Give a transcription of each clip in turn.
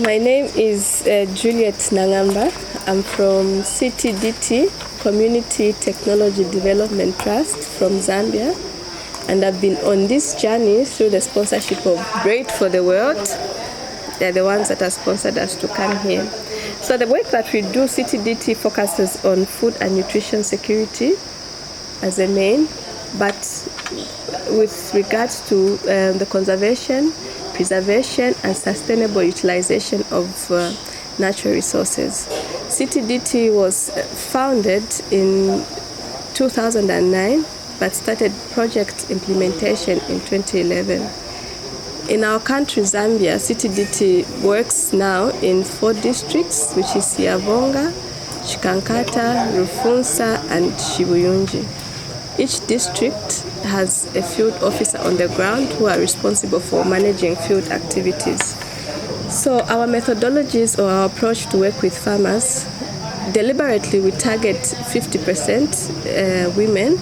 My name is Juliet Nangamba. I'm from CTDT, Community Technology Development Trust from Zambia. And I've been on this journey through the sponsorship of Bread for the World. They're the ones that have sponsored us to come here. So the work that we do, CTDT focuses on food and nutrition security as a main, but with regards to the conservation, preservation and sustainable utilization of natural resources. CTDT was founded in 2009 but started project implementation in 2011. In our country, Zambia, CTDT works now in 4 districts, which is Siavonga, Chikankata, Rufunsa and Shibuyunji. Each district has a field officer on the ground who are responsible for managing field activities. So our methodologies or our approach to work with farmers, deliberately we target 50% women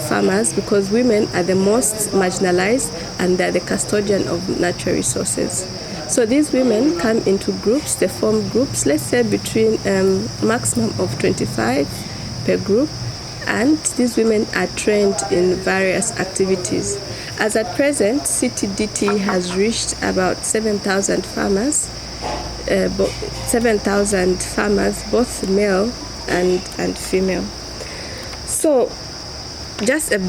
farmers because women are the most marginalized and they're the custodian of natural resources. So these women come into groups, they form groups, let's say between maximum of 25 per group, and these women are trained in various activities. As at present, CTDT has reached about 7,000 farmers, both male and female. So just a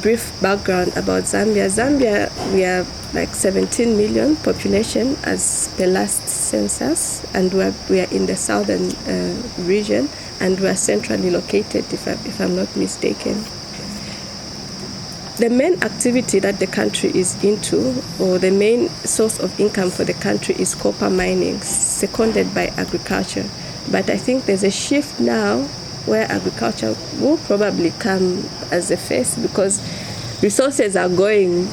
brief background about Zambia. Zambia, we are like 17 million population as per last census, and we are in the southern region, and we are centrally located, if I'm not mistaken. The main activity that the country is into, or the main source of income for the country, is copper mining, seconded by agriculture. But I think there's a shift now where agriculture will probably come as a face because resources are going.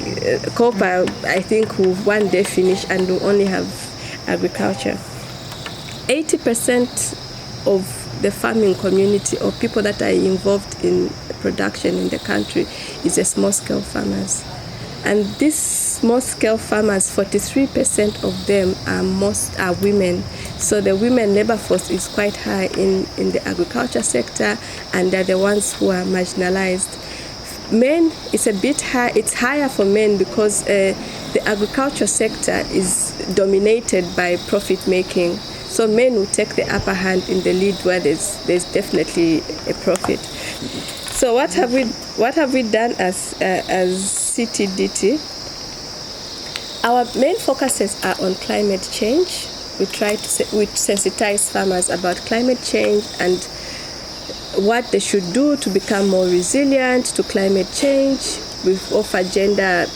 Copper, I think, will one day finish and we'll only have agriculture. 80% of the farming community or people that are involved in production in the country is a small-scale farmers. And these small-scale farmers, 43% of them are women. So the women labor force is quite high in the agriculture sector, and they're the ones who are marginalized. Men, it's a bit high. It's higher for men because the agriculture sector is dominated by profit making. So men will take the upper hand in the lead where there's definitely a profit. So what have we done as CTDT? Our main focuses are on climate change. We try to sensitize farmers about climate change and what they should do to become more resilient to climate change. We offer gender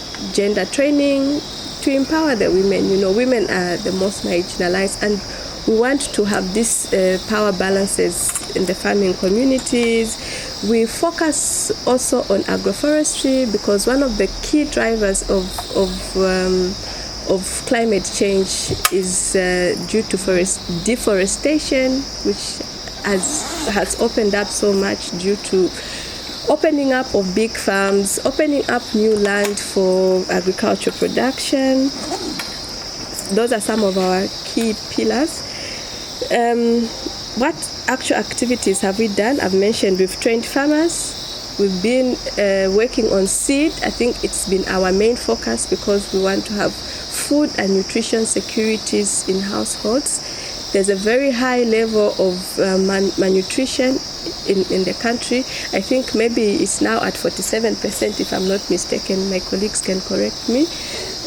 training to empower the women. You know, women are the most marginalized, and we want to have these power balances in the farming communities. We focus also on agroforestry because one of the key drivers of climate change is due to deforestation, which has opened up so much due to opening up of big farms, opening up new land for agriculture production. Those are some of our key pillars. What actual activities have we done? I've mentioned we've trained farmers. We've been working on seed. I think it's been our main focus because we want to have food and nutrition securities in households. There's a very high level of malnutrition in the country. I think maybe it's now at 47%, if I'm not mistaken. My colleagues can correct me.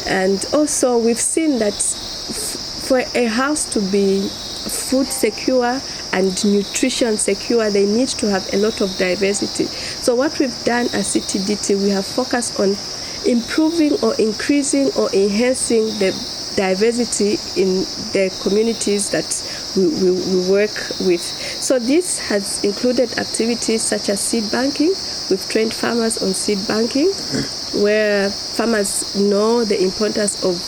And also we've seen that for a house to be food secure and nutrition secure, they need to have a lot of diversity. So what we've done at CTDT, we have focused on improving or increasing or enhancing the diversity in the communities that we work with. So this has included activities such as seed banking. We've trained farmers on seed banking, where farmers know the importance of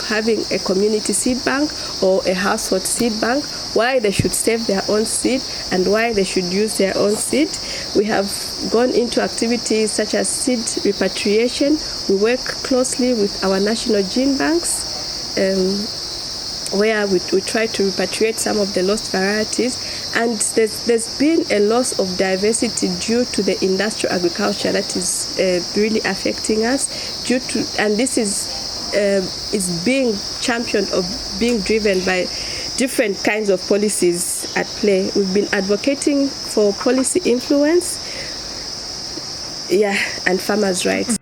having a community seed bank or a household seed bank, why they should save their own seed and why they should use their own seed. We have gone into activities such as seed repatriation. We work closely with our national gene banks where we try to repatriate some of the lost varieties, and there's been a loss of diversity due to the industrial agriculture that is really affecting us, and this is being championed or being driven by different kinds of policies at play. We've been advocating for policy influence, and farmers' rights.